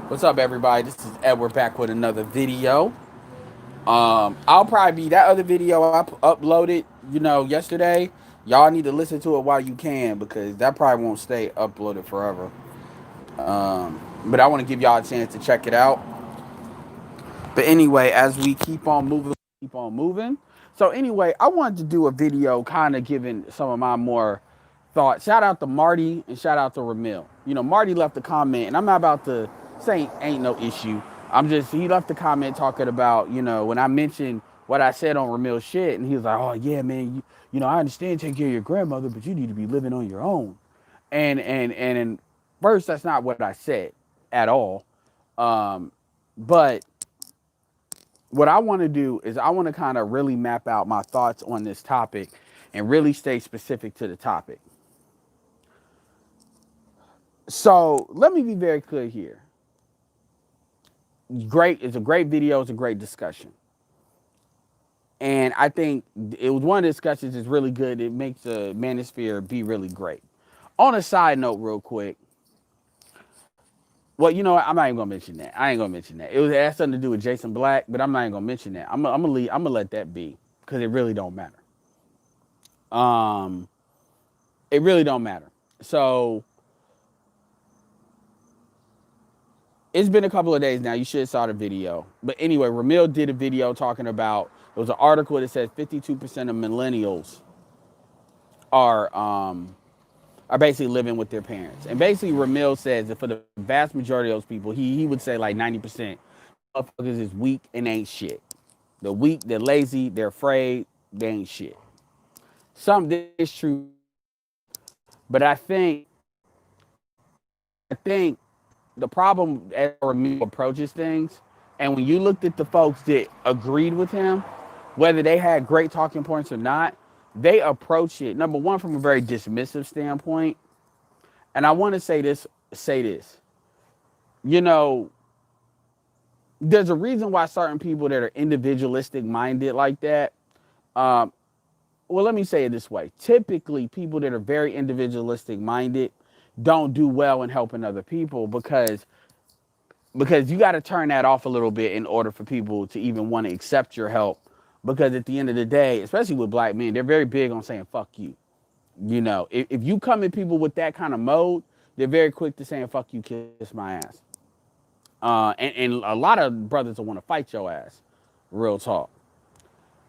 What's up, everybody? This is Edward back with another video. I'll probably be that other video I uploaded, yesterday. Y'all need to listen to it while you can because that probably won't stay uploaded forever. But I want to give y'all a chance to check it out. But anyway, as we keep on moving. So anyway, I wanted to do a video kind of giving some of my more thoughts. Shout out to Marty and shout out to Ramil. Marty left a comment, and I'm not about to say ain't no issue. He left a comment talking about, when I mentioned what I said on Ramil's shit, and he was like, oh yeah, man, I understand taking care of your grandmother, but you need to be living on your own. And first, that's not what I said at all. Um, but what I want to do is I want to kind of really map out my thoughts on this topic and really stay specific to the topic. So let me be very clear here. It's a great video. It's a great discussion. And I think it was one of the discussions that's really good. It makes the manosphere be really great. On a side note, real quick. Well, you know what? I'm not even gonna mention that. I ain't gonna mention that. It had something to do with Jason Black, but I'm not even gonna mention that. I'm gonna let that be because it really don't matter. Um, it really don't matter. So it's been a couple of days now. You should have saw the video. But anyway, Ramil did a video talking about, there was an article that said 52% of millennials are basically living with their parents. And basically Ramil says that for the vast majority of those people, he would say like 90% motherfuckers is weak and ain't shit. They're weak, they're lazy, they're afraid, they ain't shit. Some of this is true. But I think the problem as Ramil approaches things, and when you looked at the folks that agreed with him, whether they had great talking points or not, they approach it, number one, from a very dismissive standpoint. And I want to say this. You know, there's a reason why certain people that are individualistic minded like that, um, well, let me say it this way. Typically, people that are very individualistic minded don't do well in helping other people because you got to turn that off a little bit in order for people to even want to accept your help. Because at the end of the day, especially with black men, they're very big on saying fuck you. If you come at people with that kind of mode, they're very quick to saying fuck you, kiss my ass. And a lot of brothers will want to fight your ass. Real talk.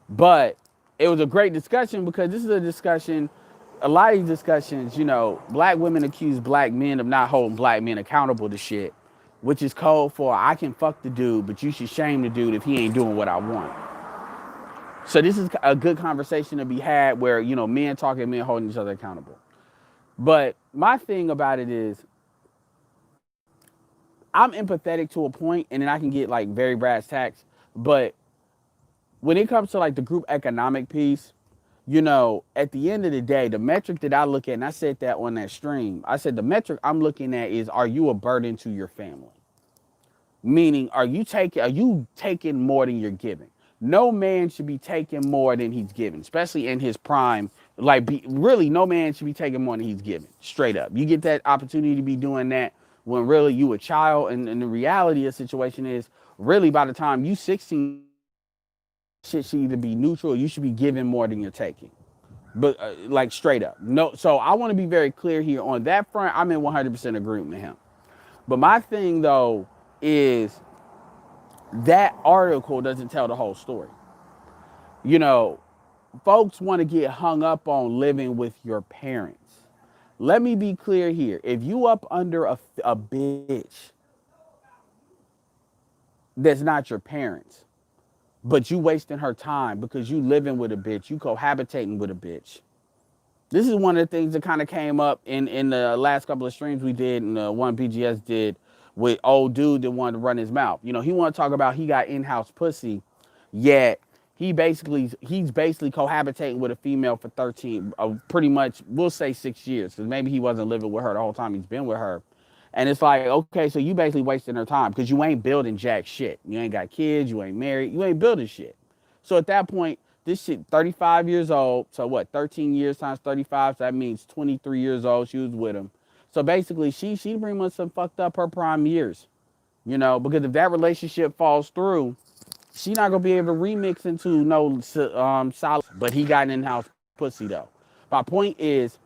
But it was a great discussion because this is a discussion, a lot of these discussions, black women accuse black men of not holding black men accountable to shit, which is code for I can fuck the dude, but you should shame the dude if he ain't doing what I want. So this is a good conversation to be had where, men talking, men holding each other accountable. But my thing about it is I'm empathetic to a point and then I can get like very brass tacks. But when it comes to like the group economic piece, at the end of the day, the metric that I look at, and I said that on that stream, I said the metric I'm looking at is, are you a burden to your family? Meaning, are you taking more than you're giving? No man should be taking more than he's giving, especially in his prime. Really, no man should be taking more than he's giving. Straight up, you get that opportunity to be doing that when really you a child, and the reality of the situation is, really by the time you 16, shit should either be neutral or you should be giving more than you're taking. But like straight up, no. So I want to be very clear here on that front. I'm in 100% agreement with him. But my thing though is that article doesn't tell the whole story. You know, Folks want to get hung up on living with your parents. Let me be clear here. If you up under a bitch that's not your parents, but you wasting her time because you living with a bitch, you cohabitating with a bitch. This is one of the things that kind of came up in the last couple of streams we did, and the one BGS did with old dude that wanted to run his mouth. He wanted to talk about he got in-house pussy, yet he's basically cohabitating with a female for 13, pretty much, we'll say 6 years, because maybe he wasn't living with her the whole time he's been with her. And it's like, okay, so you basically wasting her time because you ain't building jack shit. You ain't got kids, you ain't married, you ain't building shit. So at that point, this shit, 35 years old, so what, 13 years times 35, so that means 23 years old, she was with him. So basically, she pretty much fucked up her prime years. because if that relationship falls through, she not gonna be able to remix into no solid. But he got an in-house pussy though. My point is,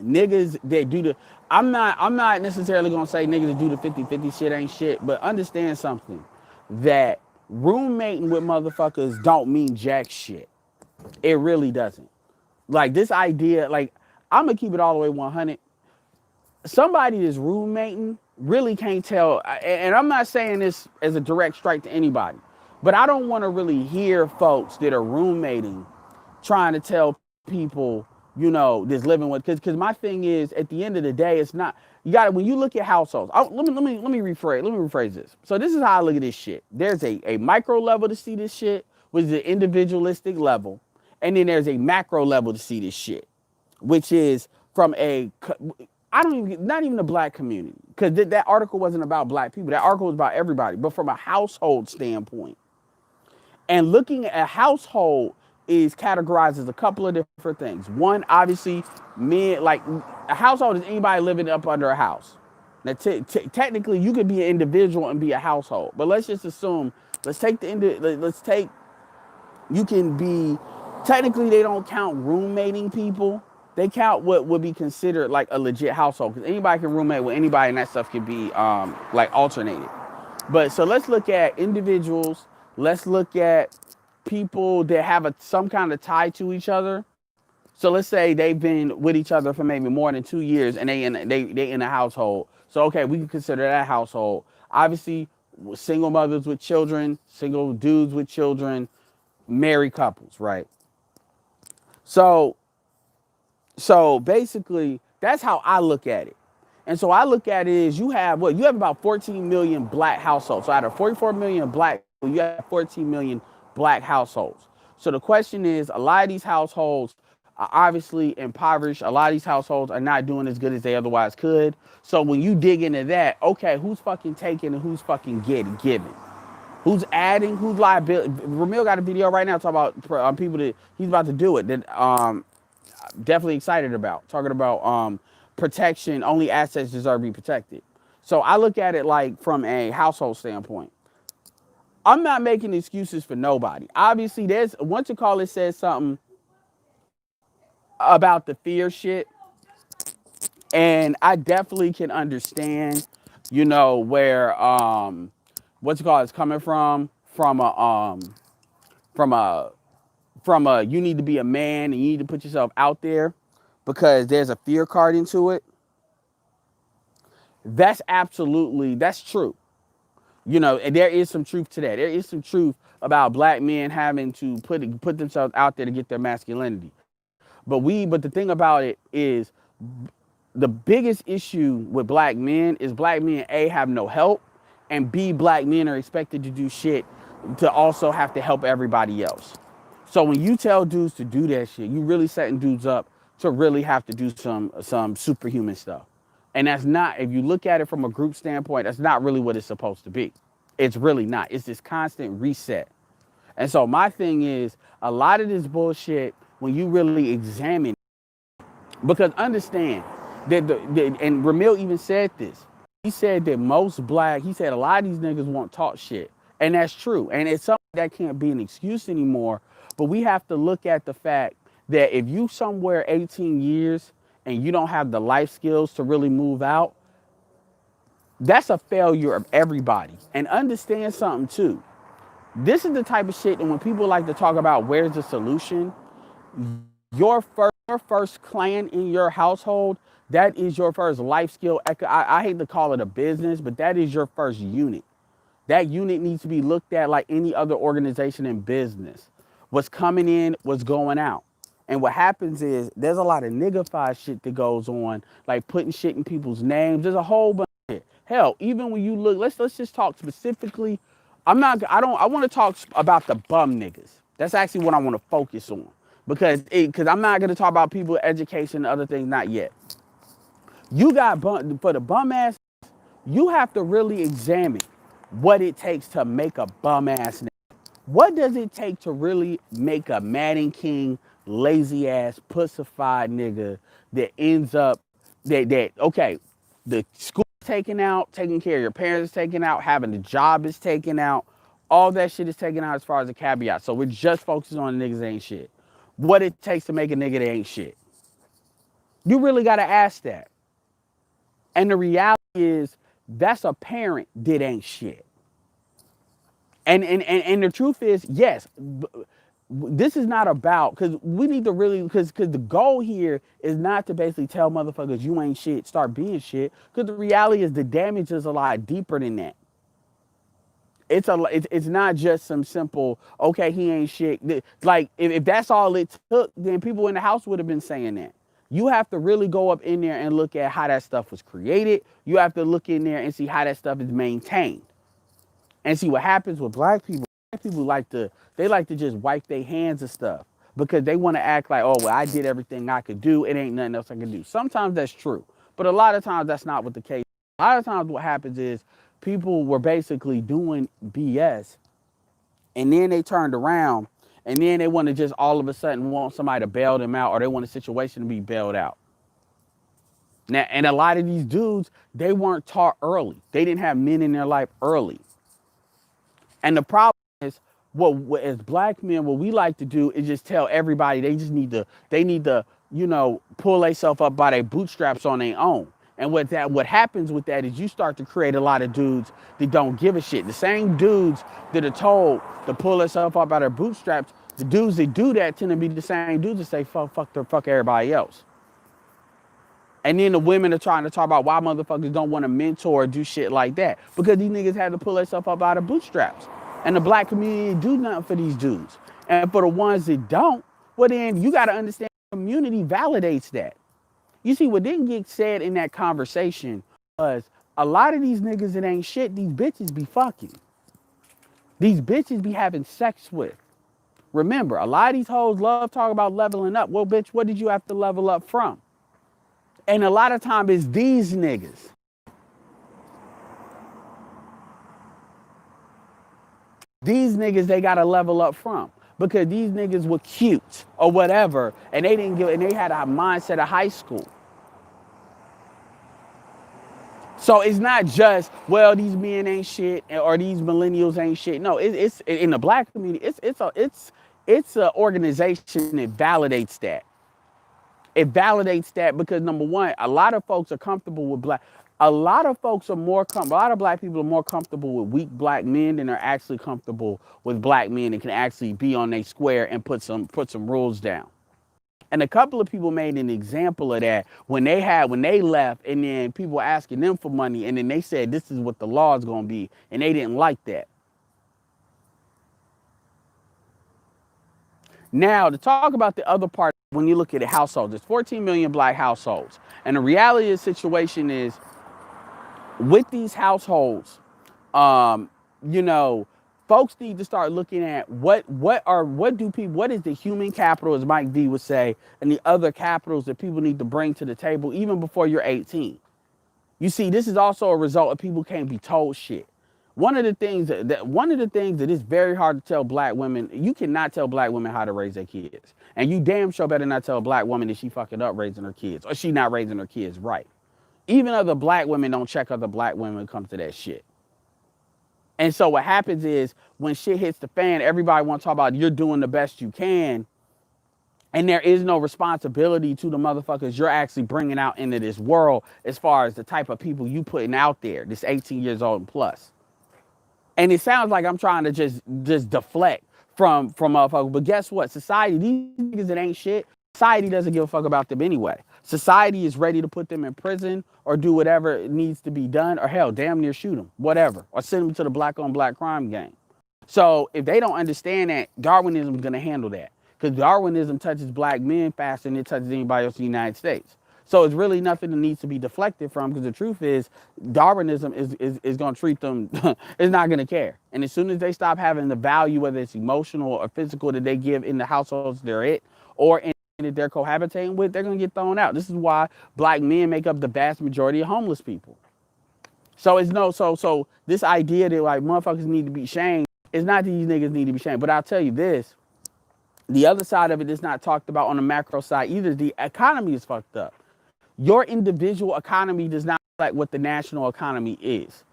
niggas that do the, I'm not necessarily gonna say niggas that do the 50-50 shit ain't shit, but understand something, that roommating with motherfuckers don't mean jack shit. It really doesn't. Like this idea, like I'm gonna keep it all the way 100. Somebody that's roommating really can't tell, and I'm not saying this as a direct strike to anybody, but I don't want to really hear folks that are roommating trying to tell people, that's living with, because my thing is, at the end of the day, it's not, you got to, when you look at households, let me rephrase this. So this is how I look at this shit. There's a micro level to see this shit, which is the individualistic level, and then there's a macro level to see this shit, which is from I don't even, not even the black community, because that article wasn't about black people. That article was about everybody, but from a household standpoint. And looking at a household is categorized as a couple of different things. One, obviously, men, like a household is anybody living up under a house. Now, technically, you could be an individual and be a household, but let's just assume, you can be, technically, they don't count roommating people. They count what would be considered like a legit household, because anybody can roommate with anybody, and that stuff can be like alternated. But so let's look at individuals. Let's look at people that have some kind of tie to each other. So let's say they've been with each other for maybe more than 2 years, and they in a household. So okay, we can consider that household. Obviously, single mothers with children, single dudes with children, married couples, right? So basically, that's how I look at it. And so I look at it as you have about 14 million black households. So out of 44 million black people, you have 14 million black households. So the question is, a lot of these households are obviously impoverished. A lot of these households are not doing as good as they otherwise could. So when you dig into that, okay, who's fucking taking and who's fucking giving? Who's adding? Who's liability? Ramil got a video right now talking about people that he's about to do it. That definitely excited about, talking about protection. Only assets deserve to be protected. So I look at it like from a household standpoint. I'm not making excuses for nobody. Obviously, there's once you call it says something about the fear shit, and I definitely can understand, where what's it called is coming from a you need to be a man and you need to put yourself out there because there's a fear card into it. That's true. And there is some truth to that. There is some truth about black men having to put themselves out there to get their masculinity. But the thing about it is, the biggest issue with black men is black men, A, have no help, and B, black men are expected to do shit to also have to help everybody else. So when you tell dudes to do that shit, you really setting dudes up to really have to do some superhuman stuff. And that's not, if you look at it from a group standpoint, that's not really what it's supposed to be. It's really not. It's this constant reset. And so my thing is, a lot of this bullshit, when you really examine, because understand that and Ramil even said this. He said that he said a lot of these niggas won't talk shit. And that's true. And it's something that can't be an excuse anymore. But we have to look at the fact that if you somewhere 18 years and you don't have the life skills to really move out, that's a failure of everybody. And understand something too. This is the type of shit that when people like to talk about where's the solution, your first clan in your household, that is your first life skill. I hate to call it a business, but that is your first unit. That unit needs to be looked at like any other organization in business. What's coming in, what's going out. And what happens is there's a lot of niggified shit that goes on, like putting shit in people's names. There's a whole bunch of shit. Hell, even when you look, let's just talk specifically. I want to talk about the bum niggas. That's actually what I want to focus on. Because I'm not going to talk about people, education, and other things, not yet. You got for the bum ass, you have to really examine what it takes to make a bum ass nigga. What does it take to really make a Madden King, lazy ass, pussified nigga that ends up okay, the school taken out, taking care of your parents is taken out, having a job is taken out. All that shit is taken out as far as a caveat. So we're just focusing on niggas that ain't shit. What it takes to make a nigga that ain't shit. You really got to ask that. And the reality is, that's a parent that ain't shit. And the truth is, yes, this is not about, because we need to really, because the goal here is not to basically tell motherfuckers you ain't shit, start being shit, because the reality is the damage is a lot deeper than that. It's not just some simple, okay, he ain't shit. Like, if that's all it took, then people in the house would have been saying that. You have to really go up in there and look at how that stuff was created. You have to look in there and see how that stuff is maintained. And see what happens with black people. Black people like to just wipe their hands of stuff because they want to act like, oh, well, I did everything I could do. It ain't nothing else I can do. Sometimes that's true. But a lot of times that's not what the case is. A lot of times what happens is people were basically doing BS and then they turned around and then they want to just all of a sudden want somebody to bail them out, or they want a situation to be bailed out. Now, and a lot of these dudes, they weren't taught early. They didn't have men in their life early. And the problem is, what as black men, what we like to do is just tell everybody they need to, pull themselves up by their bootstraps on their own. And what happens with that is you start to create a lot of dudes that don't give a shit. The same dudes that are told to pull themselves up by their bootstraps, the dudes that do that tend to be the same dudes that say fuck everybody else. And then the women are trying to talk about why motherfuckers don't want to mentor or do shit like that. Because these niggas had to pull themselves up out of bootstraps. And the black community do nothing for these dudes. And for the ones that don't, well then you got to understand the community validates that. You see, what didn't get said in that conversation was a lot of these niggas that ain't shit, these bitches be fucking. These bitches be having sex with. Remember, a lot of these hoes love talking about leveling up. Well, bitch, what did you have to level up from? And a lot of times it's these niggas. These niggas they gotta level up from. Because these niggas were cute or whatever, and they had a mindset of high school. So it's not just, well, these men ain't shit or these millennials ain't shit. No, it's in the black community, it's an organization that validates that. It validates that because number one, a lot of folks are comfortable with a lot of black people are more comfortable with weak black men than are actually comfortable with black men and can actually be on their square and put some rules down. And a couple of people made an example of that when they left and then people were asking them for money and then they said this is what the law is going to be and they didn't like that. Now, to talk about the other part, when you look at the households, there's 14 million black households. And the reality of the situation is, with these households, folks need to start looking at what is the human capital, as Mike D would say, and the other capitals that people need to bring to the table even before you're 18. You see, this is also a result of people can't be told shit. One of the things that is very hard to tell black women, you cannot tell black women how to raise their kids. And you damn sure better not tell a black woman that she fucking up raising her kids or she not raising her kids right. Even other black women don't check other black women when it comes to that shit. And so what happens is when shit hits the fan, everybody wants to talk about you're doing the best you can. And there is no responsibility to the motherfuckers you're actually bringing out into this world as far as the type of people you putting out there, this 18 years old and plus. And it sounds like I'm trying to just deflect from motherfuckers. But guess what? Society, these niggas that ain't shit, society doesn't give a fuck about them anyway. Society is ready to put them in prison or do whatever needs to be done, or hell, damn near shoot them, whatever, or send them to the black on black crime gang. So if they don't understand that, Darwinism is going to handle that. Because Darwinism touches black men faster than it touches anybody else in the United States. So it's really nothing that needs to be deflected from, because the truth is Darwinism is going to treat them, it's not going to care. And as soon as they stop having the value, whether it's emotional or physical, that they give in the households they're in or in that they're cohabitating with, they're going to get thrown out. This is why black men make up the vast majority of homeless people. So so this idea that like motherfuckers need to be shamed, it's not that these niggas need to be shamed. But I'll tell you this, the other side of it is not talked about on the macro side either. The economy is fucked up. Your individual economy does not like what the national economy is.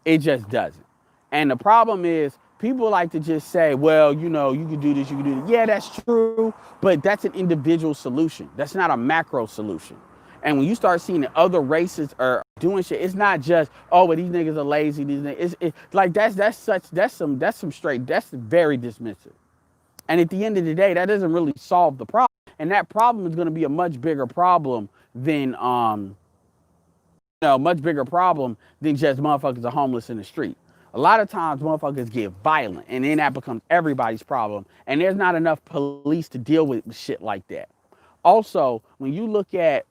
It just doesn't. And the problem is people like to just say, well, you know, you can do this, you can do that. Yeah, that's true, but that's an individual solution. That's not a macro solution. And when you start seeing that other races are doing shit, it's not just, oh, well, these niggas are lazy. These niggas, like that's some straight, that's very dismissive. And at the end of the day, that doesn't really solve the problem. And that problem is going to be a much bigger problem than much bigger problem than just motherfuckers are homeless in the street. A lot of times motherfuckers get violent and then that becomes everybody's problem. And there's not enough police to deal with shit like that. Also, when you look at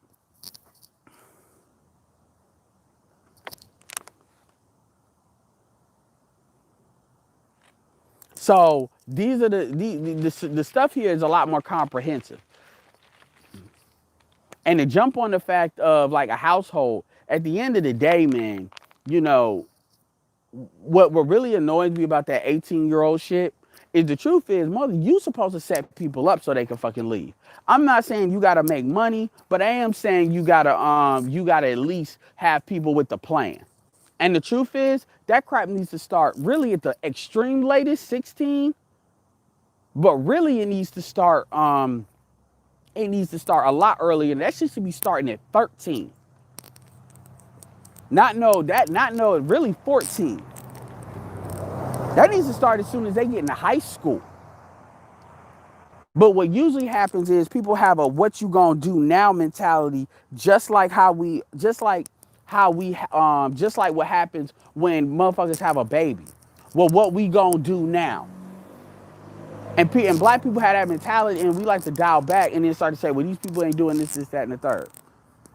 so these are the stuff here is a lot more comprehensive. And to jump on the fact of like a household, at the end of the day, man, you know, what really annoys me about that 18-year-old shit is the truth is, mother, you supposed to set people up so they can fucking leave. I'm not saying you gotta make money, but I am saying you gotta at least have people with the plan. And the truth is, that crap needs to start really at the extreme latest 16, but really it needs to start a lot earlier. That shit should be starting at 13. Really 14. That needs to start as soon as they get into high school. But what usually happens is people have a what you gonna do now mentality, just like what happens when motherfuckers have a baby. Well, what we gonna do now? And black people have that mentality, and we like to dial back and then start to say, well, these people ain't doing this, that, and the third.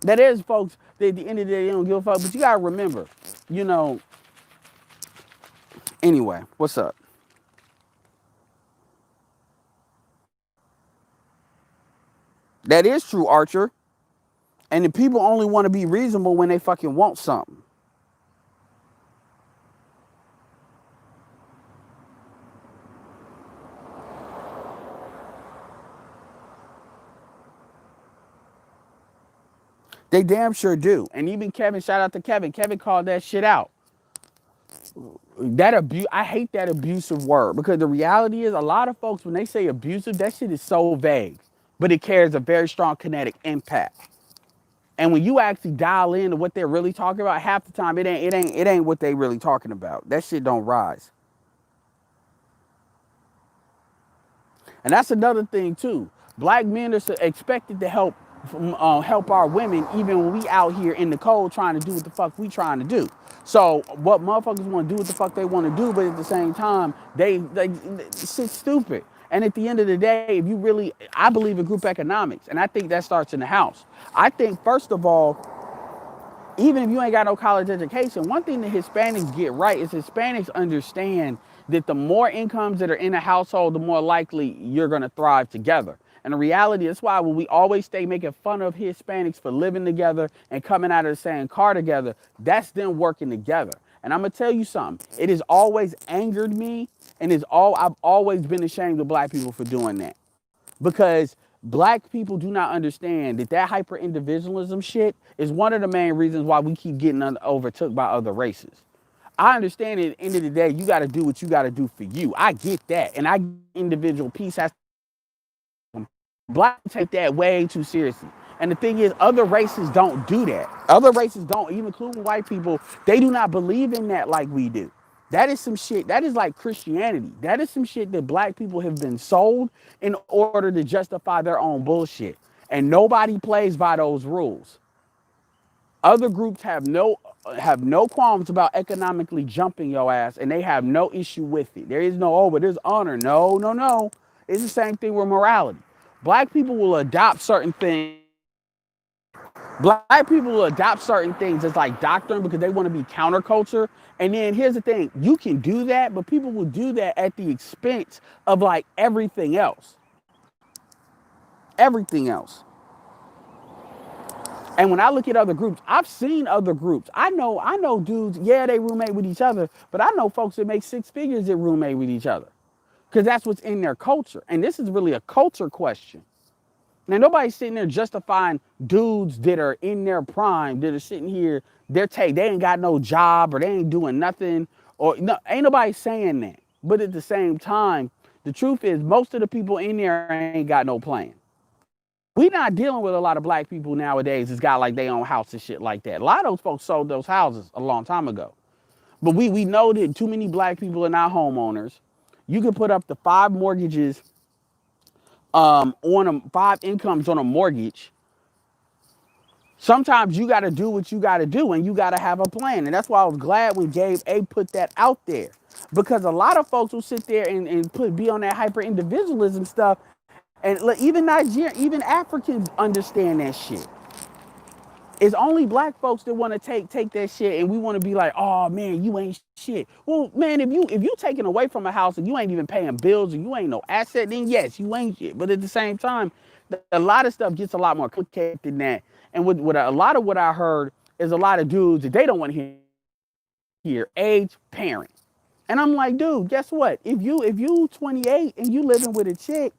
That is, folks, that at the end of the day, they don't give a fuck. But you gotta remember, you know, anyway, what's up? That is true, Archer. And the people only want to be reasonable when they fucking want something. They damn sure do. And even Kevin, shout out to Kevin. Kevin called that shit out. I hate that abusive word because the reality is a lot of folks, when they say abusive, that shit is so vague, but it carries a very strong kinetic impact. And when you actually dial into what they're really talking about, half the time it ain't what they really talking about. That shit don't rise. And that's another thing too. Black men are expected to help our women even when we out here in the cold trying to do what the fuck we trying to do. So what motherfuckers want to do what the fuck they want to do, but at the same time, they shit's stupid. And at the end of the day, if you really, I believe in group economics, and I think that starts in the house. I think first of all, even if you ain't got no college education, one thing that Hispanics get right is Hispanics understand that the more incomes that are in a household, the more likely you're going to thrive together. And the reality, that's why when we always stay making fun of Hispanics for living together and coming out of the same car together, that's them working together. And I'm going to tell you something. It has always angered me, and I've always been ashamed of black people for doing that. Because black people do not understand that hyper individualism shit is one of the main reasons why we keep getting overtook by other races. I understand at the end of the day, you got to do what you got to do for you. I get that. And individual peace has to. Black people take that way too seriously. And the thing is, other races don't do that. Other races don't, even including white people, they do not believe in that like we do. That is some shit. That is like Christianity. That is some shit that black people have been sold in order to justify their own bullshit. And nobody plays by those rules. Other groups have no qualms about economically jumping your ass, and they have no issue with it. There is no, oh, but there's honor. No, no, no. It's the same thing with morality. Black people will adopt certain things. Black people will adopt certain things as like doctrine because they want to be counterculture. And then here's the thing, you can do that, but people will do that at the expense of like everything else. Everything else. And when I look at other groups, I've seen other groups. I know dudes, yeah, they roommate with each other, but I know folks that make six figures that roommate with each other. Because that's what's in their culture. And this is really a culture question. Now nobody's sitting there justifying dudes that are in their prime that are sitting here. They ain't got no job or they ain't doing nothing or no, ain't nobody saying that. But at the same time, the truth is most of the people in there ain't got no plan. We not dealing with a lot of black people nowadays that's got like their own house and shit like that. A lot of those folks sold those houses a long time ago. But we know that too many black people are not homeowners. You can put up to 5 mortgages on them, 5 incomes on a mortgage. Sometimes you got to do what you got to do and you got to have a plan. And that's why I was glad when Gabe A put that out there. Because a lot of folks will sit there and be on that hyper individualism stuff. And even Nigerian, even Africans understand that shit. It's only black folks that want to take that shit and we want to be like, oh man, you ain't shit. Well, man, if you taken away from a house and you ain't even paying bills and you ain't no asset, then yes, you ain't shit. But at the same time, a lot of stuff gets a lot more complicated than that. And with a lot of what I heard is a lot of dudes that they don't want to hear age parent. And I'm like, dude, guess what? If you 28 and you living with a chick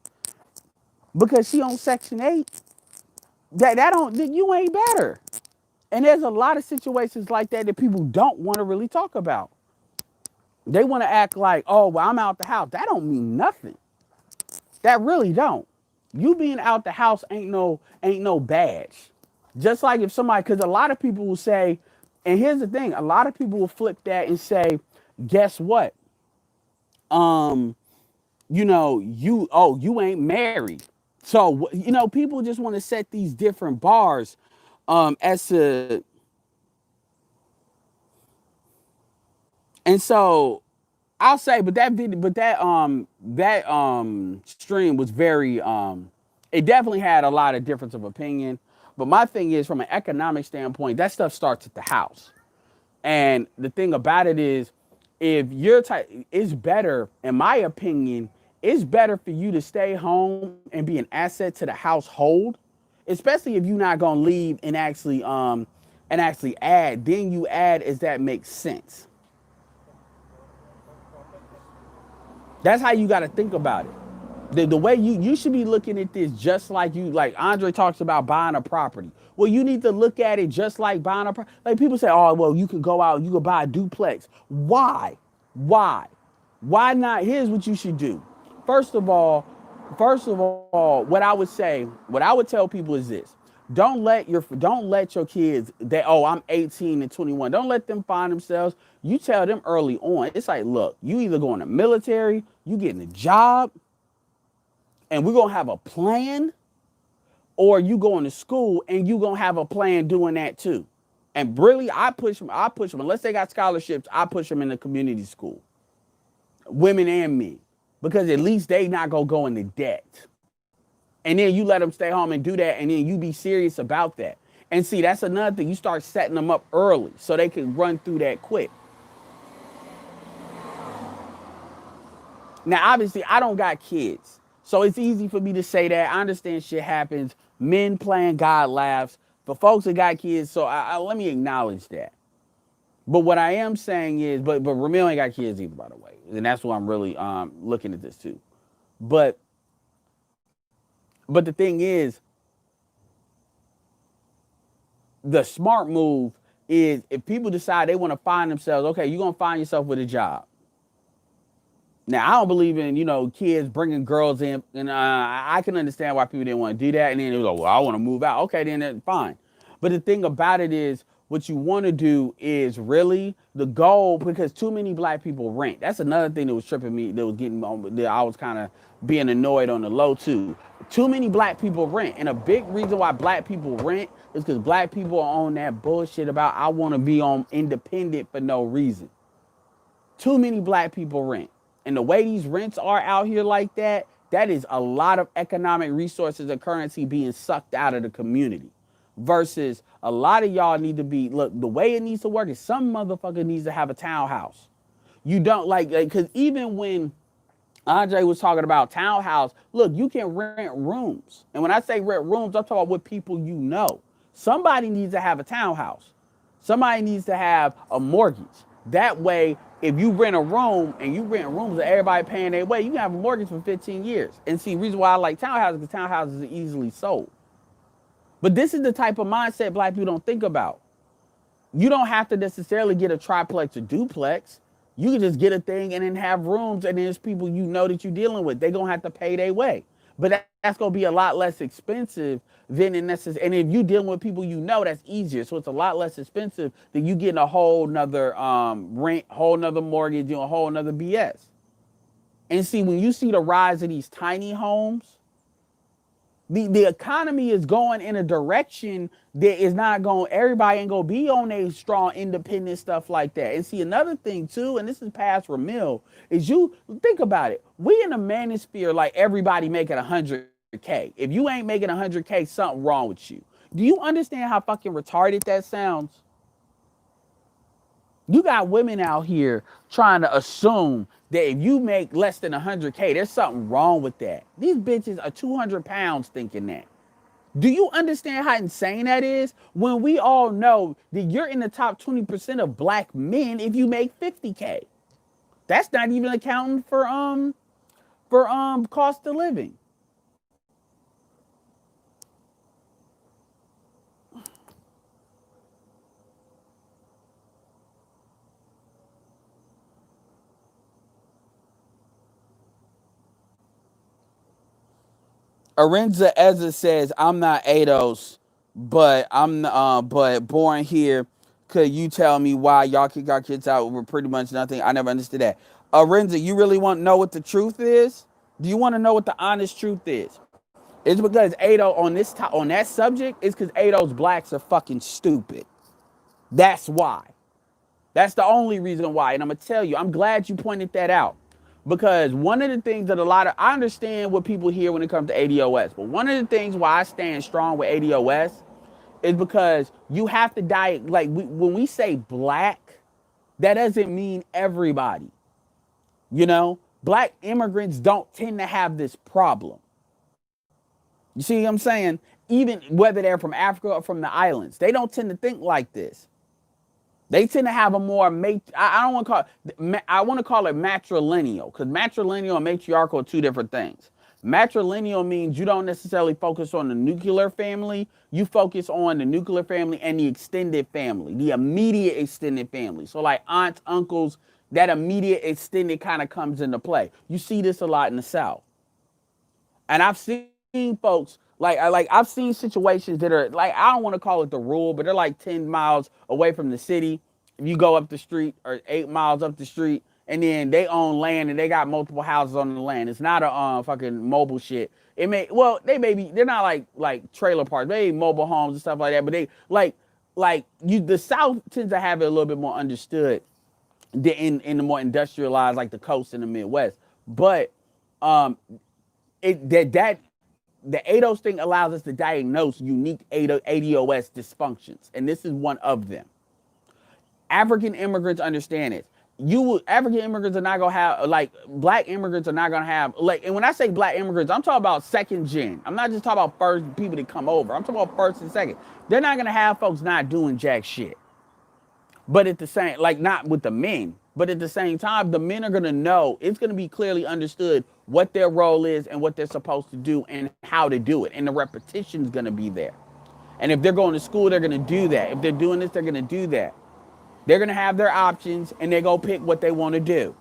because she on Section 8, that don't you ain't better. And there's a lot of situations like that that people don't want to really talk about. They want to act like, oh, well, I'm out the house. That don't mean nothing. That really don't. You being out the house ain't no badge. Just like if somebody, because a lot of people will say, and here's the thing, a lot of people will flip that and say, guess what? Um, you ain't married. So, people just want to set these different bars as to, and so I'll say, but that video, but that stream was very it definitely had a lot of difference of opinion. But my thing is, from an economic standpoint, that stuff starts at the house. And the thing about it is, if you're it's better, in my opinion, it's better for you to stay home and be an asset to the household, especially if you're not gonna leave and actually add. Then you add as that makes sense. That's how you got to think about it. The way you should be looking at this just like Andre talks about buying a property. Well, you need to look at it just like buying a property. Like people say, oh, well, you could go out, you could buy a duplex. Why? Why? Why not? Here's what you should do. First of all, what I would tell people is this. Don't let your kids that, oh, I'm 18 and 21. Don't let them find themselves. You tell them early on. It's like, look, you either go in the military, you getting a job, and we're gonna have a plan, or you going to school and you gonna have a plan doing that too. And really, I push them unless they got scholarships. I push them in the community school, women and men, because at least they not gonna go into debt. And then you let them stay home and do that, and then you be serious about that. And see, that's another thing. You start setting them up early so they can run through that quick. Now, obviously, I don't got kids, so it's easy for me to say that. I understand shit happens. Men playing God laughs. For folks that got kids, so let me acknowledge that. But what I am saying is, but Ramil ain't got kids either, by the way, and that's why I'm really looking at this too. But the thing is, the smart move is if people decide they want to find themselves, okay, you're gonna find yourself with a job. Now, I don't believe in, kids bringing girls in, and I can understand why people didn't want to do that. And then it was like, well, I want to move out. Okay, then that's fine. But the thing about it is, what you want to do is really the goal, because too many black people rent. That's another thing that was tripping me, that was getting on, that I was kind of being annoyed on the low too. Too many black people rent. And a big reason why black people rent is because black people are on that bullshit about, I want to be on independent for no reason. Too many black people rent. And the way these rents are out here like that, that is a lot of economic resources and currency being sucked out of the community. Versus a lot of y'all need to be, look, the way it needs to work is some motherfucker needs to have a townhouse. You don't because even when Andre was talking about townhouse, look, you can rent rooms. And when I say rent rooms, I'm talking about with people you know. Somebody needs to have a townhouse. Somebody needs to have a mortgage. That way, if you rent a room and you rent rooms and everybody paying their way, you can have a mortgage for 15 years. And see, the reason why I like townhouses because townhouses are easily sold. But this is the type of mindset black people don't think about. You don't have to necessarily get a triplex or duplex. You can just get a thing and then have rooms, and there's people you know that you're dealing with. They're going to have to pay their way. But that's going to be a lot less expensive than it necessary. And if you're dealing with people you know, that's easier. So it's a lot less expensive than you getting a whole nother rent, whole nother mortgage, a whole nother BS. And see, when you see the rise of these tiny homes, the economy is going in a direction that is not going, everybody ain't going to be on a strong independent stuff like that. And see, another thing too, and this is past Ramil, is you think about it. We in a manosphere like everybody making 100K. If you ain't making 100K, something wrong with you. Do you understand how fucking retarded that sounds? You got women out here trying to assume that if you make less than 100K, there's something wrong with that. These bitches are 200 pounds thinking that. Do you understand how insane that is? When we all know that you're in the top 20% of black men if you make 50K. That's not even accounting for cost of living. Arenza Ezra says, "I'm not ADOS, but born here. Could you tell me why y'all kick our kids out over pretty much nothing? I never understood that." Arenza, you really want to know what the truth is? Do you want to know what the honest truth is? It's because Ado on that subject. It's because Ado's blacks are fucking stupid. That's why. That's the only reason why. And I'm gonna tell you, I'm glad you pointed that out. Because one of the things that I understand what people hear when it comes to ADOS, but one of the things why I stand strong with ADOS is because you have to die. Like when we say black, that doesn't mean everybody. You know, black immigrants don't tend to have this problem. You see what I'm saying? Even whether they're from Africa or from the islands, they don't tend to think like this. They tend to have a more I don't want to call it, I want to call it matrilineal, because matrilineal and matriarchal are two different things. Matrilineal means you don't necessarily focus on the nuclear family. You focus on the nuclear family and the extended family, the immediate extended family. So like aunts, uncles, that immediate extended kind of comes into play. You see this a lot in the South. And I've seen folks I've seen situations that are like, I don't want to call it the rule, but they're like 10 miles away from the city. If you go up the street or 8 miles up the street, and then they own land and they got multiple houses on the land. It's not a fucking mobile shit. They're not like trailer parks, maybe mobile homes and stuff like that, but they the South tends to have it a little bit more understood than in the more industrialized, like the coast and the Midwest. But the ADOS thing allows us to diagnose unique ADOS dysfunctions, and this is one of them. African immigrants understand it. African immigrants are not gonna have, like, black immigrants are not gonna have, like, and when I say black immigrants, I'm talking about second gen. I'm not just talking about first people that come over. I'm talking about first and second. They're not gonna have folks not doing jack shit. But at the same, like, not with the men, but at the same time, the men are gonna know, it's gonna be clearly understood what their role is and what they're supposed to do and how to do it. And the repetition is gonna be there. And if they're going to school, they're gonna do that. If they're doing this, they're gonna do that. They're gonna have their options and they're gonna pick what they wanna do.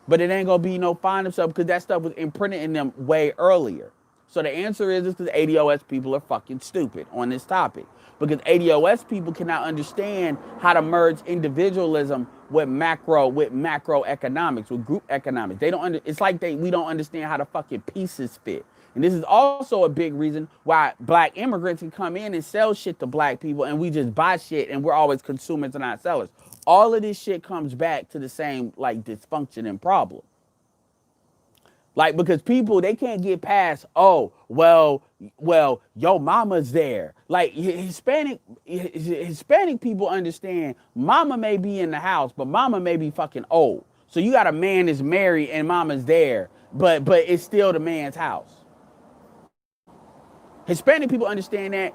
But it ain't gonna be no find themselves, because that stuff was imprinted in them way earlier. So the answer is because ADOS people are fucking stupid on this topic. Because ADOS people cannot understand how to merge individualism with macroeconomics, with group economics. It's like we don't understand how the fucking pieces fit. And this is also a big reason why black immigrants can come in and sell shit to black people, and we just buy shit and we're always consumers and not sellers. All of this shit comes back to the same, like, dysfunction and problem. Like, because people, they can't get past, oh, well, yo mama's there. Like, Hispanic people understand mama may be in the house, but mama may be fucking old. So you got a man that's married and mama's there, but it's still the man's house. Hispanic people understand that.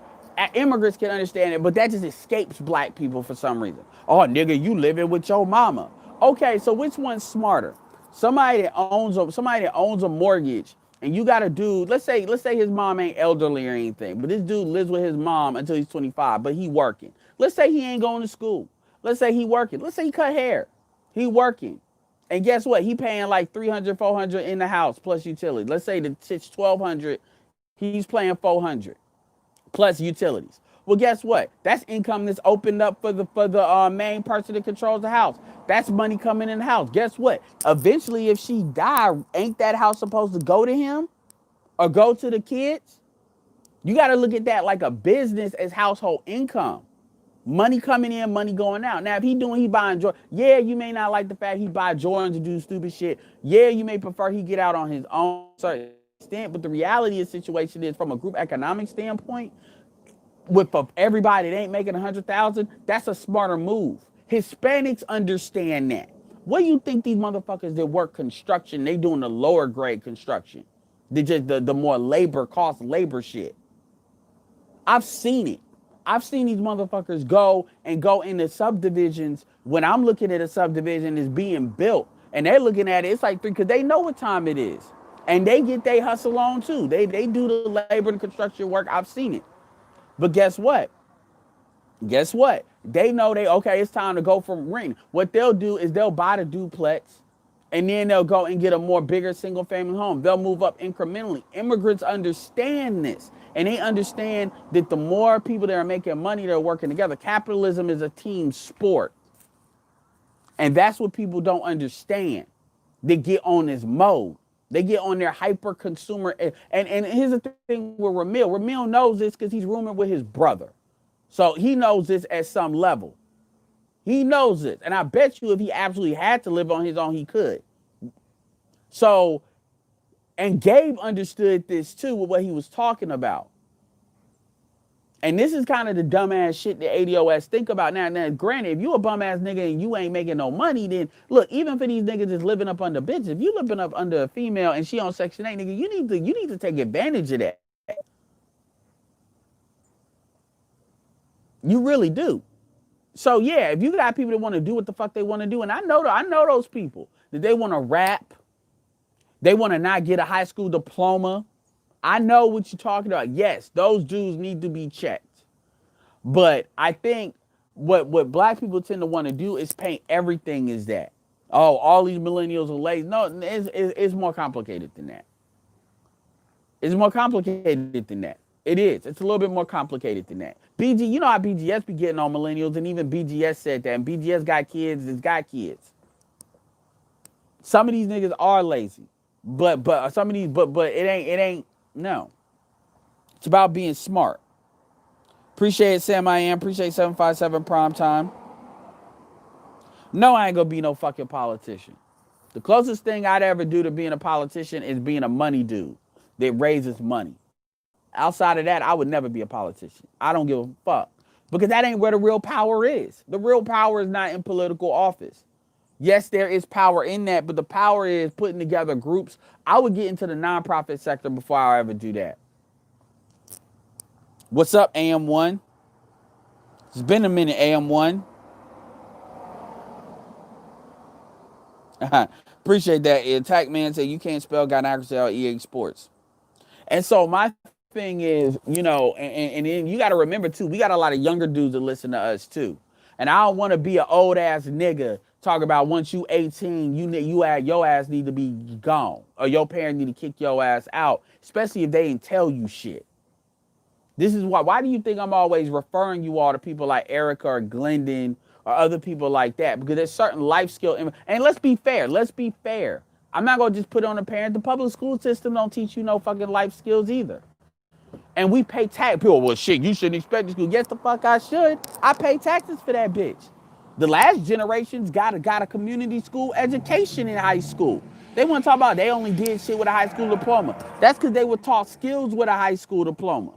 Immigrants can understand it, but that just escapes black people for some reason. Oh, nigga, you living with your mama. Okay, so which one's smarter? Somebody that owns a mortgage, and you got a dude. Let's say his mom ain't elderly or anything, but this dude lives with his mom until he's 25, but he working. Let's say he ain't going to school. Let's say he working. Let's say he cut hair. He working. And guess what? He paying like 300, 400 in the house plus utility. Let's say the it's 1,200. He's paying 400 plus utilities. Well, guess what? That's income that's opened up for the main person that controls the house. That's money coming in the house. Guess what? Eventually, if she die, ain't that house supposed to go to him or go to the kids? You got to look at that like a business as household income. Money coming in, money going out. Now, if he buying Jordans, yeah, you may not like the fact he buy Jordans to do stupid shit. Yeah, you may prefer he get out on his own certain extent, but the reality of the situation is, from a group economic standpoint, with everybody that ain't making 100,000, that's a smarter move. Hispanics understand that. What do you think these motherfuckers that work construction, they doing the lower grade construction? They just the more labor shit. I've seen it. I've seen these motherfuckers go into subdivisions when I'm looking at a subdivision is being built. And they're looking at it, it's like because they know what time it is. And they get they hustle on too. They do the labor and construction work. I've seen it. But guess what? Guess what? They know okay, it's time to go from renting. What they'll do is they'll buy the duplex and then they'll go and get a more bigger single family home. They'll move up incrementally. Immigrants understand this. And they understand that the more people that are making money, that are working together. Capitalism is a team sport. And that's what people don't understand. They get on this mode. They get on their hyper consumer. And here's the thing with Ramil. Ramil knows this because he's rooming with his brother. So he knows this at some level. He knows this. And I bet you if he absolutely had to live on his own, he could. So, and Gabe understood this too with what he was talking about. And this is kind of the dumbass shit that ADOS think about now. Now, granted, if you a bum ass nigga and you ain't making no money, then look, even for these niggas that's living up under bitches, if you living up under a female and she on Section 8, nigga, you need to take advantage of that. You really do. So yeah, if you got people that want to do what the fuck they want to do, and I know those people that they want to rap, they want to not get a high school diploma. I know what you're talking about. Yes, those dudes need to be checked. But I think what black people tend to want to do is paint everything as that. Oh, all these millennials are lazy. No, it's more complicated than that. It's more complicated than that. It is. It's a little bit more complicated than that. You know how BGS be getting on millennials, and even BGS said that. And BGS got kids. It's got kids. Some of these niggas are lazy, but some of these, but it ain't. No, it's about being smart. Appreciate it, Sam. I am. Appreciate 757 prime time. No, I ain't gonna be no fucking politician. The closest thing I'd ever do to being a politician is being a money dude that raises money. Outside of that, I would never be a politician. I don't give a fuck. Because that ain't where the real power is. The real power is not in political office. Yes, there is power in that, but the power is putting together groups. I would get into the nonprofit sector before I ever do that. What's up, AM1? It's been a minute, AM1. Appreciate that. Attack Man said you can't spell Gynaxia or EA Sports. And so my thing is, and then you got to remember too, we got a lot of younger dudes that listen to us too. And I don't want to be an old ass nigga talk about once you 18, your ass need to be gone, or your parents need to kick your ass out, especially if they didn't tell you shit. This is why do you think I'm always referring you all to people like Erica or Glendon or other people like that? Because there's certain life skill. And let's be fair. I'm not going to just put it on the parent. The public school system don't teach you no fucking life skills either. And we pay tax. People, well, shit, you shouldn't expect the school. Yes, the fuck I should. I pay taxes for that bitch. The last generation's got a community school education in high school. They want to talk about they only did shit with a high school diploma. That's because they were taught skills with a high school diploma.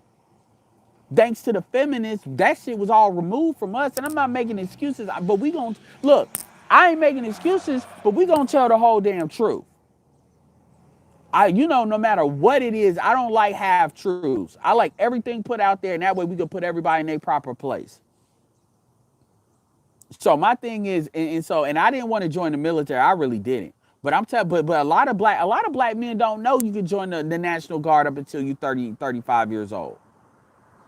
Thanks to the feminists, that shit was all removed from us. And I'm not making excuses, but we gonna, look, I ain't making excuses, but we gonna tell the whole damn truth. No matter what it is, I don't like half truths. I like everything put out there, and that way we can put everybody in their proper place. So my thing is, and I didn't want to join the military. I really didn't. But I'm telling, but a lot of black men don't know you can join the National Guard up until you 30, 35 years old.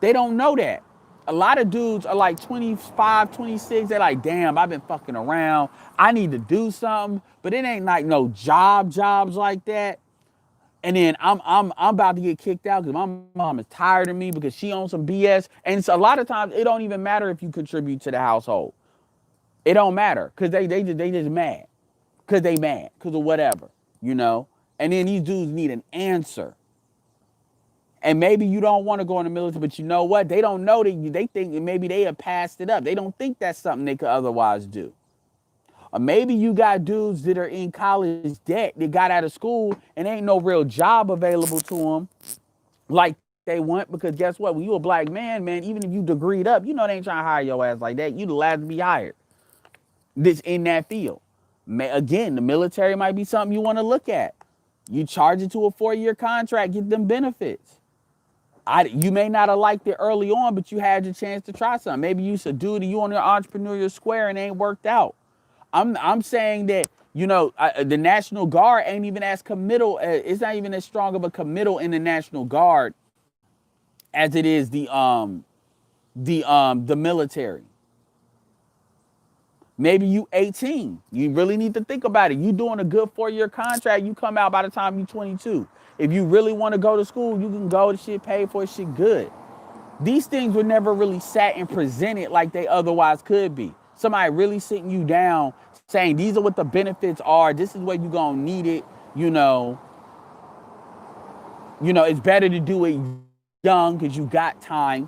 They don't know that. A lot of dudes are like 25, 26. They're like, damn, I've been fucking around. I need to do something. But it ain't like no jobs like that. And then I'm about to get kicked out because my mom is tired of me because she owns some BS. And so a lot of times it don't even matter if you contribute to the household. It don't matter because they just mad because they mad because of whatever, you know. And then these dudes need an answer. And maybe you don't want to go in the military, but you know what? They don't know that they think maybe they have passed it up. They don't think that's something they could otherwise do. Or maybe you got dudes that are in college debt that got out of school and ain't no real job available to them like they want, because guess what? When you a black man, even if you degreed up, you know they ain't trying to hire your ass like that. You the last to be hired that's in that field. Again, the military might be something you want to look at. You charge it to a 4-year contract, get them benefits. You may not have liked it early on, but you had your chance to try something. Maybe you should do it, you on your entrepreneurial square and it ain't worked out. I'm saying that, the National Guard ain't even as committal. It's not even as strong of a committal in the National Guard as it is the military. Maybe you 18. You really need to think about it. You doing a good 4-year contract. You come out by the time you 22. If you really want to go to school, you can go. The shit paid for, shit good. These things were never really sat and presented like they otherwise could be. Somebody really sitting you down saying these are what the benefits are. This is where you're gonna need it. You know, it's better to do it young because you got time.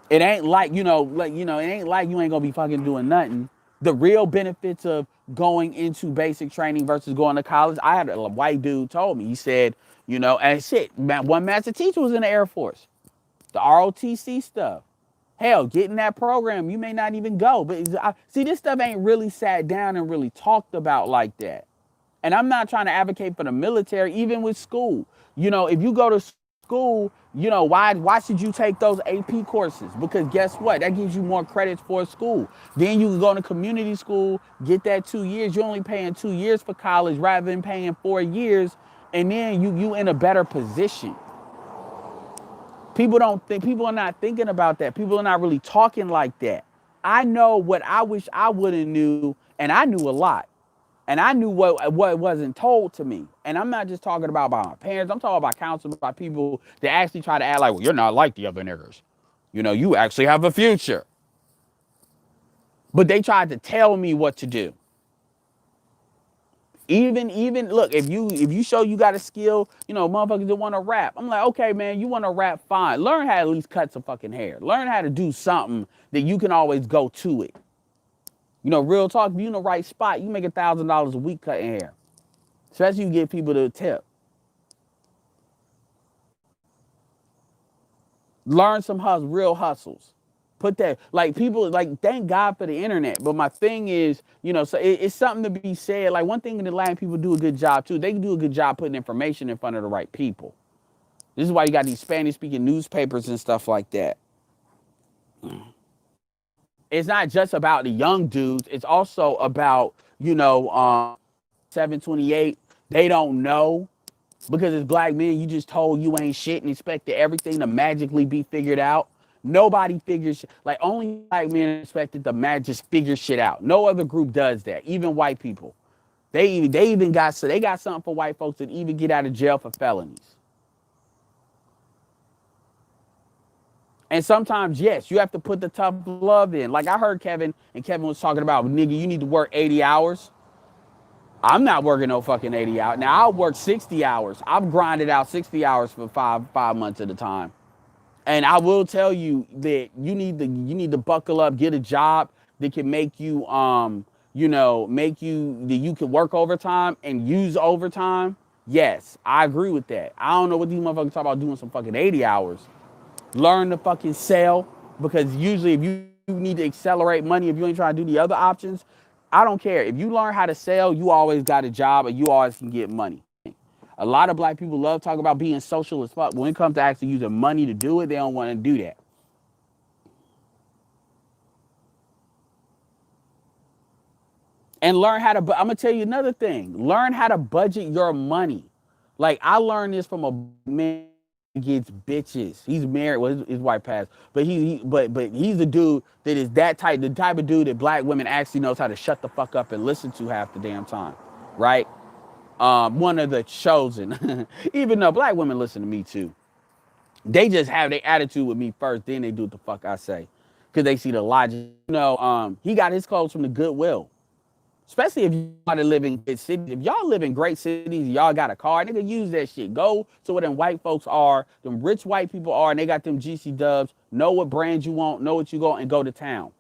It ain't like, it ain't like you ain't gonna be fucking doing nothing. The real benefits of going into basic training versus going to college. I had a white dude told me, he said, and shit, one master teacher was in the Air Force. The ROTC stuff. Hell, getting that program, you may not even go. But see, this stuff ain't really sat down and really talked about like that. And I'm not trying to advocate for the military, even with school. If you go to school, why should you take those AP courses? Because guess what? That gives you more credits for school. Then you can go to community school, get that 2 years. You're only paying 2 years for college rather than paying 4 years. And then you in a better position. People are not thinking about that. People are not really talking like that. I know what I wish I would have knew, and I knew a lot. And I knew what wasn't told to me. And I'm not just talking about by my parents. I'm talking about counsel by people that actually try to act like, well, you're not like the other niggers. You actually have a future. But they tried to tell me what to do. Even look, if you show you got a skill, motherfuckers that want to rap. I'm like, okay, man, you want to rap, fine. Learn how to at least cut some fucking hair. Learn how to do something that you can always go to it. Real talk, if you in the right spot, you make $1,000 a week cutting hair. Especially you get people to tip. Learn some real hustles. Put that, like, people, like, thank God for the internet. But my thing is, so it's something to be said. Like, one thing in Atlanta, people do a good job too. They can do a good job putting information in front of the right people. This is why you got these Spanish speaking newspapers and stuff like that. It's not just about the young dudes. It's also about, 728. They don't know. Because as black men, you just told you ain't shit and expected everything to magically be figured out. Nobody figures, like, only black men expected to just figure shit out. No other group does that, even white people. They even got something for white folks that even get out of jail for felonies. And sometimes, yes, you have to put the tough love in. Like I heard Kevin was talking about, nigga, you need to work 80 hours. I'm not working no fucking 80 hours. Now, I'll work 60 hours. I've grinded out 60 hours for five months at a time. And I will tell you that you need to buckle up, get a job that can make you, that you can work overtime and use overtime. Yes, I agree with that. I don't know what these motherfuckers talk about doing some fucking 80 hours. Learn to fucking sell, because usually if you need to accelerate money, if you ain't trying to do the other options, I don't care. If you learn how to sell, you always got a job and you always can get money. A lot of black people love talking about being social as fuck. When it comes to actually using money to do it, they don't want to do that. And learn how to, I'm gonna tell you another thing. Learn how to budget your money. Like I learned this from a man who gets bitches. He's married, well, his wife passed, but but he's the dude that is the type of dude that black women actually knows how to shut the fuck up and listen to half the damn time, right? One of the chosen. Even though black women listen to me too, they just have their attitude with me first, then they do what the fuck I say, because they see the logic. He got his clothes from the Goodwill. Especially if you want to live in good cities. If y'all live in great cities, y'all got a car, nigga, use that shit. Go to where them white folks are, them rich white people are, and they got them GC dubs. Know what brand you want, know what you go, and go to town.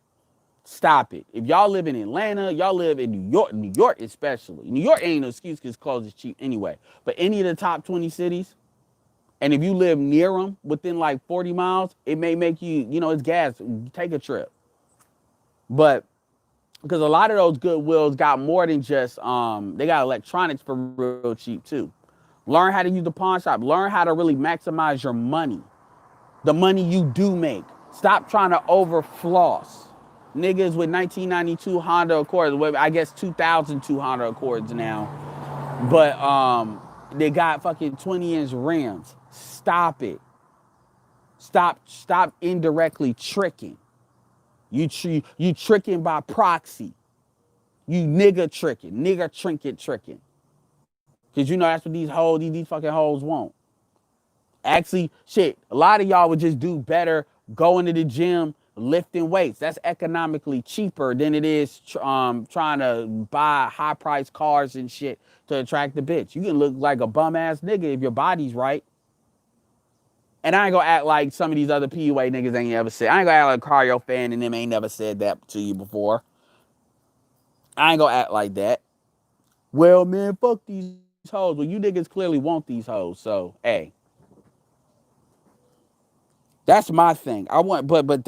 Stop it. If y'all live in Atlanta, y'all live in New York especially. New York ain't no excuse because clothes is cheap anyway. But any of the top 20 cities, and if you live near them within like 40 miles, it may make you, it's gas. Take a trip. But because a lot of those Goodwills got more than just they got electronics for real cheap too. Learn how to use the pawn shop. Learn how to really maximize your money, the money you do make. Stop trying to over floss. Niggas with 1992 Honda Accords, I guess 2002 Honda Accords now, but they got fucking 20-inch rims. Stop it. Stop indirectly tricking. You tricking by proxy. You nigga tricking, nigga trinket tricking. Cause that's what these fucking hoes want. Actually, shit, a lot of y'all would just do better going to the gym, lifting weights. That's economically cheaper than it is trying to buy high priced cars and shit to attract the bitch. You can look like a bum ass nigga if your body's right. And I ain't gonna act like some of these other PUA niggas ain't ever said. I ain't gonna act like a Cario fan and them ain't never said that to you before. I ain't gonna act like that. Well, man, fuck these hoes. Well, you niggas clearly want these hoes. So, hey, that's my thing. I want, but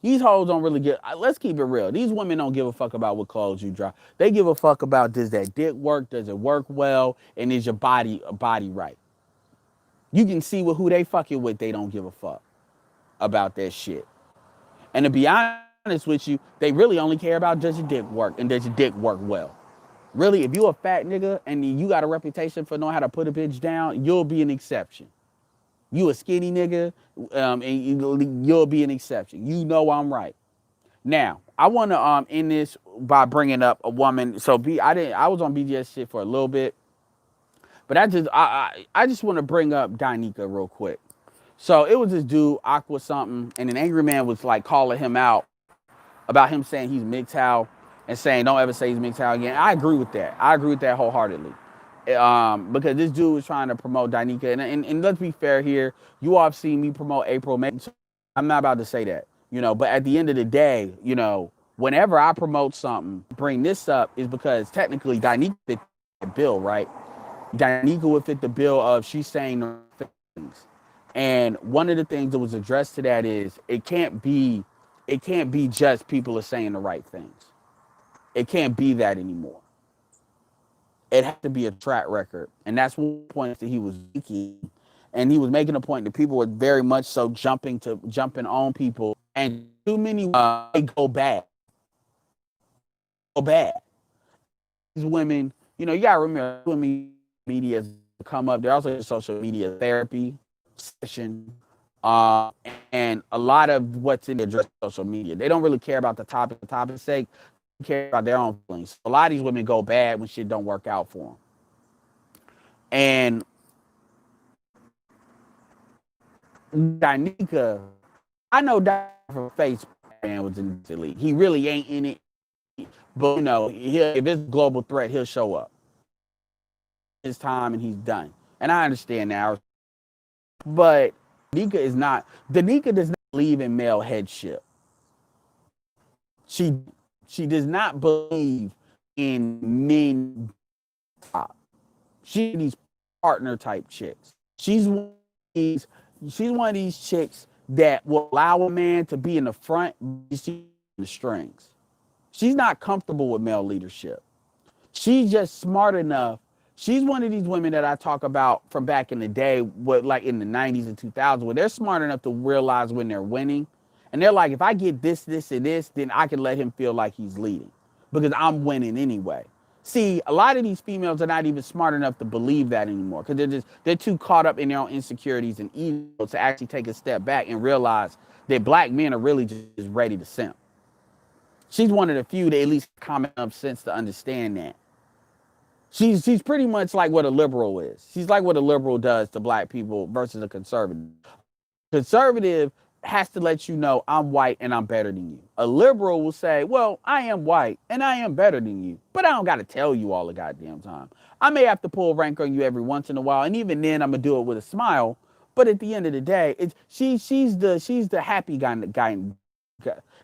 these hoes don't really get. Let's keep it real. These women don't give a fuck about what clothes you drop. They give a fuck about, does that dick work? Does it work well? And is your body right? You can see with who they fucking with. They don't give a fuck about that shit. And to be honest with you, they really only care about, does your dick work and does your dick work well. Really, if you a fat nigga and you got a reputation for knowing how to put a bitch down, you'll be an exception. You a skinny nigga, and you'll be an exception. You know I'm right. Now, I want to end this by bringing up a woman. So I was on BGS shit for a little bit, but I just want to bring up Danica real quick. So it was this dude, Aqua something, and an angry man was like calling him out about him saying he's MGTOW and saying don't ever say he's MGTOW again. I agree with that. I agree with that wholeheartedly. Because this dude was trying to promote Danica, and let's be fair here, you all have seen me promote April May. I'm not about to say that, but at the end of the day, whenever I promote something, bring this up is because technically Danica fit the bill, right? Danica would fit the bill of she's saying the right things. And one of the things that was addressed to that is it can't be just people are saying the right things. It can't be that anymore. It has to be a track record. And that's one point that he was making. And he was making a point that people were very much so jumping on people. And too many they go bad. These women, you gotta remember, women media come up. They're also social media therapy session. And a lot of what's in their social media. They don't really care about the topic's sake. They care about their own feelings. A lot of these women go bad when shit don't work out for them. And Danica, I know that from Facebook man was in the league. He really ain't in it. But if it's a global threat, he'll show up. His time and he's done. And I understand now. But Danica does not believe in male headship. She does not believe in men. She's these partner type chicks. She's one of these chicks that will allow a man to be in the front, in the strings. She's not comfortable with male leadership. She's just smart enough. She's one of these women that I talk about from back in the day, what like in the 90s and 2000s, where they're smart enough to realize when they're winning. And they're like, if I get this, this, and this, then I can let him feel like he's leading because I'm winning anyway. See, a lot of these females are not even smart enough to believe that anymore because they're too caught up in their own insecurities and ego to actually take a step back and realize that black men are really just ready to simp. She's one of the few that at least common enough sense to understand that. She's pretty much like what a liberal is. She's like what a liberal does to black people versus a conservative. Conservative has to let you know I'm white and I'm better than you. A liberal will say, well, I am white and I am better than you, but I don't got to tell you all the goddamn time. I may have to pull rank on you every once in a while, and even then I'm gonna do it with a smile. But at the end of the day, she's the happy guy.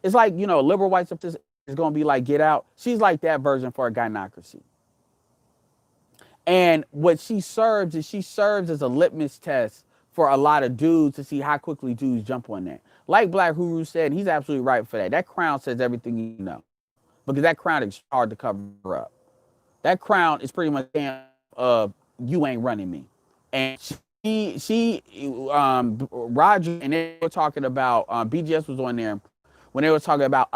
It's like, you know, a liberal white stuff is gonna be like Get Out. She's like that version for a gynocracy. And what she serves as a litmus test for a lot of dudes to see how quickly dudes jump on that. Like Black Huru said, he's absolutely right for that. That crown says everything you know, because that crown is hard to cover up. That crown is pretty much saying, you ain't running me. And Roger, and they were talking about, BGS was on there when they were talking about,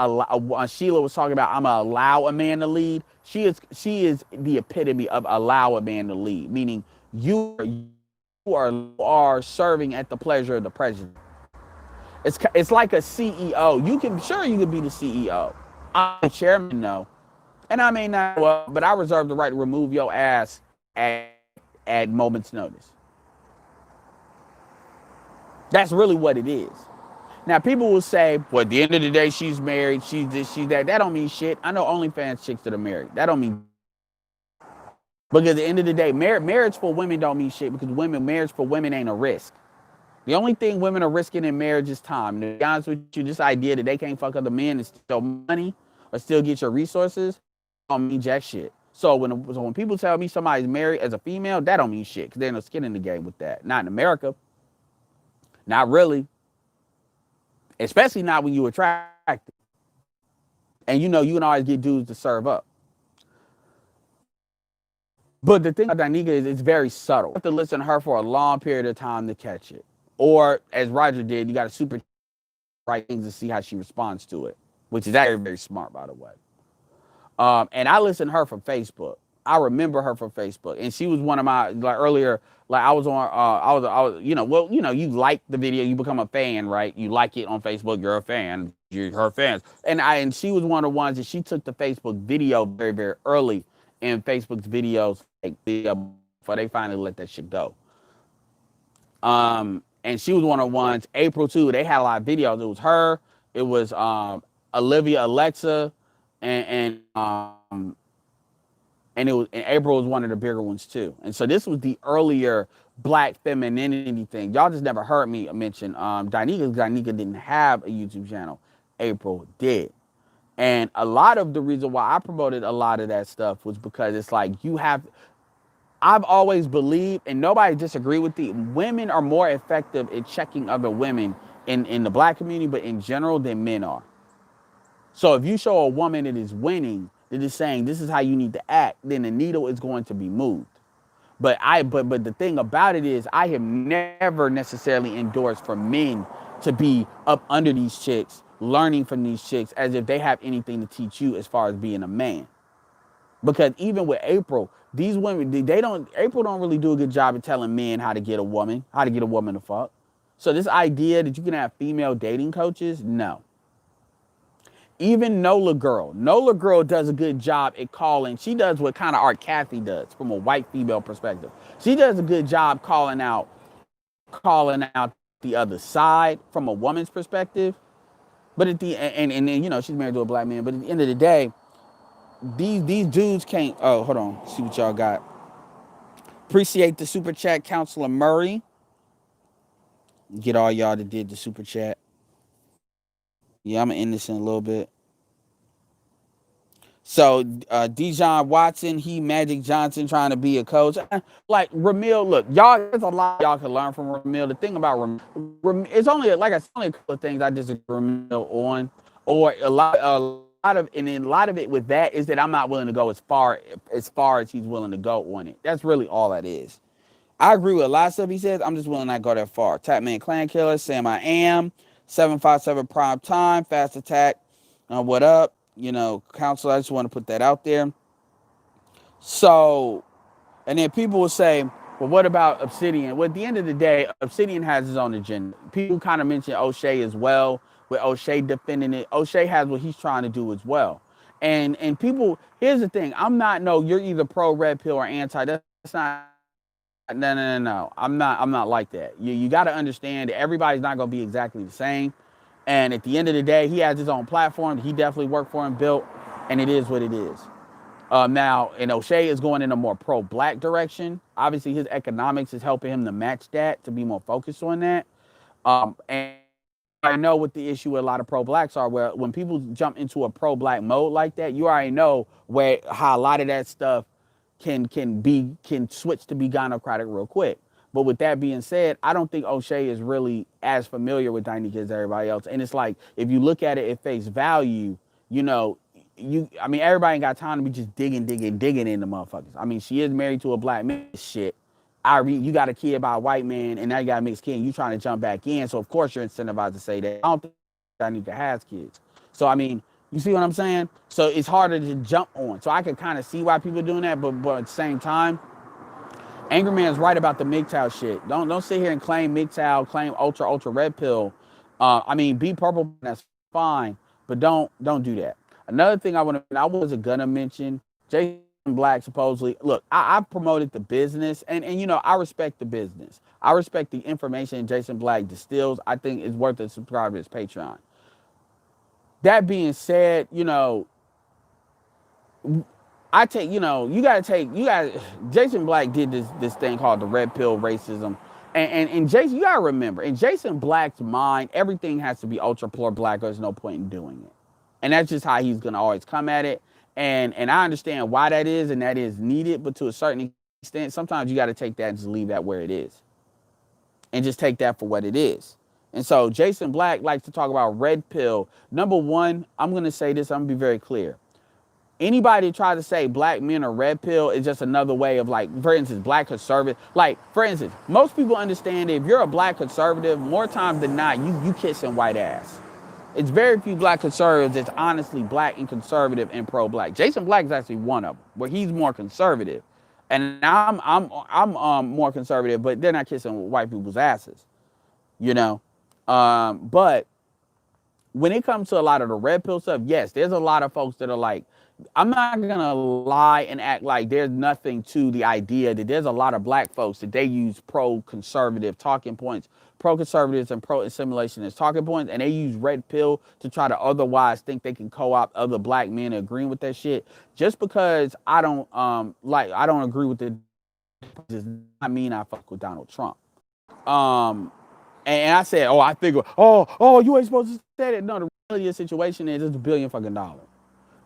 Sheila was talking about, I'm gonna allow a man to lead. She is the epitome of allow a man to lead, meaning you are serving at the pleasure of the president. It's like a CEO. You can be the CEO. I'm the chairman, no, and I may not, well, but I reserve the right to remove your ass at moment's notice. That's really what it is. Now, people will say, well, at the end of the day, she's married, she's this, she's that. That don't mean shit. I know OnlyFans chicks that are married. That don't mean. Because at the end of the day, marriage for women don't mean shit because marriage for women ain't a risk. The only thing women are risking in marriage is time. To be honest with you, this idea that they can't fuck other men and steal money or still get your resources don't mean jack shit. So when people tell me somebody's married as a female, that don't mean shit because there's no skin in the game with that. Not in America. Not really. Especially not when you attractive. And you know you can always get dudes to serve up. But the thing about Danica is it's very subtle. You have to listen to her for a long period of time to catch it. Or as Roger did, you got to super right things to see how she responds to it, which is very, very smart, by the way. And I listened to her from Facebook. I remember her from Facebook, and she was one of my like earlier. Like I was on, I was, you know, well, you know, you like the video, you become a fan, right? You like it on Facebook, you're a fan, you're her fans. And she was one of the ones that she took the Facebook video very, very early in Facebook's videos, like before they finally let that shit go. And she was one of the ones. April too. They had a lot of videos. It was her. It was Olivia, Alexa, and April was one of the bigger ones too. And so this was the earlier black femininity thing. Y'all just never heard me mention Danica. Danica didn't have a YouTube channel. April did. And a lot of the reason why I promoted a lot of that stuff was because it's like I've always believed, and nobody disagreed with me, women are more effective at checking other women in the black community, but in general than men are. So if you show a woman that is winning, that is saying this is how you need to act, then the needle is going to be moved. But the thing about it is I have never necessarily endorsed for men to be up under these chicks, learning from these chicks as if they have anything to teach you as far as being a man. Because even with April, these women, April don't really do a good job of telling men how to get a woman to fuck. So this idea that you can have female dating coaches, no. Even Nola Girl does a good job at calling. She does what kind of Art Kathy does from a white female perspective. She does a good job calling out the other side from a woman's perspective. But at the and then, you know, she's married to a black man. But at the end of the day, these dudes can't. Oh, hold on. See what y'all got. Appreciate the super chat, Counselor Murray. Get all y'all that did the super chat. Yeah, I'm gonna end this in a little bit. So Dijon Watson, Magic Johnson trying to be a coach. Like Ramil, look, y'all, there's a lot y'all can learn from Ramil. The thing about Ramil, it's only a couple of things I disagree with Ramil on, or a lot a lot of it with that is that I'm not willing to go as far as he's willing to go on it. That's really all that is. I agree with a lot of stuff he says. I'm just willing to not go that far. Tapman Clan Killer, Sam I Am, 757 Prime Time, Fast Attack, what up? Counselor, I just want to put that out there. So, and then people will say, well, what about Obsidian? Well, at the end of the day, Obsidian has his own agenda. People kind of mention O'Shea as well, with O'Shea defending it. O'Shea has what he's trying to do as well. And people, here's the thing. I'm not, no, you're either pro red pill or anti. That's not, no. I'm not like that. You got to understand that everybody's not going to be exactly the same. And at the end of the day, he has his own platform. He definitely worked for and built, and it is what it is. Now, and O'Shea is going in a more pro-black direction. Obviously, his economics is helping him to match that, to be more focused on that. And I know what the issue with a lot of pro-blacks are, where when people jump into a pro-black mode like that, you already know how a lot of that stuff can switch to be gynocratic real quick. But with that being said, I don't think O'Shea is really as familiar with Daineka as everybody else. And it's like, if you look at it at face value, everybody ain't got time to be just digging into motherfuckers. I mean, she is married to a black man. Shit. You got a kid by a white man, and now you got a mixed kid, and you trying to jump back in. So, of course, you're incentivized to say that. I don't think Daineka has kids. So, I mean, you see what I'm saying? So, it's harder to jump on. So, I can kind of see why people are doing that, but at the same time, Angry Man's right about the MGTOW shit. Don't sit here and claim MGTOW, claim ultra red pill. Be purple, that's fine, but don't do that. Another thing I wasn't gonna mention, Jason Black supposedly, look, I promoted the business, and I respect the business. I respect the information Jason Black distills. I think it's worth a subscribe to his Patreon. That being said, Jason Black did this thing called the red pill racism. And Jason, you gotta remember, in Jason Black's mind, everything has to be ultra poor black, or there's no point in doing it. And that's just how he's gonna always come at it. And I understand why that is, and that is needed, but to a certain extent, sometimes you gotta take that and just leave that where it is. And just take that for what it is. And so Jason Black likes to talk about red pill. Number one, I'm gonna say this, I'm gonna be very clear. Anybody try to say black men are red pill is just another way of, like, for instance, black conservative. Like, for instance, most people understand that if you're a black conservative, more times than not, you kissing white ass. It's very few black conservatives that's honestly black and conservative and pro-black. Jason Black is actually one of them, where he's more conservative, and I'm more conservative, but they're not kissing white people's asses, But when it comes to a lot of the red pill stuff, yes, there's a lot of folks that are like, I'm not gonna lie and act like there's nothing to the idea that there's a lot of black folks that they use pro-conservative talking points, pro-conservatives and pro-assimilation as talking points, and they use red pill to try to otherwise think they can co-opt other black men agreeing with that shit. Just because I don't agree with it does not mean I fuck with Donald Trump. And I said, I figure, you ain't supposed to say that. No, the reality of the situation is it's $1 billion fucking dollars.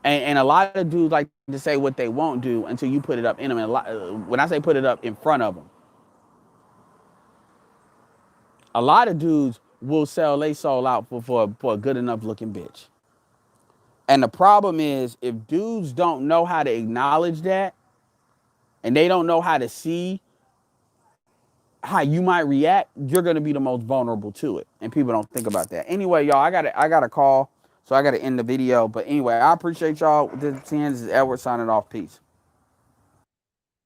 And a lot of dudes like to say what they won't do until you put it up in them. And when I say put it up in front of them, a lot of dudes will sell their soul out for a good enough looking bitch. And the problem is, if dudes don't know how to acknowledge that, and they don't know how to see how you might react, you're going to be the most vulnerable to it. And people don't think about that. Anyway, y'all, I got a call, so I got to end the video. But anyway, I appreciate y'all. This is Edward signing off. Peace.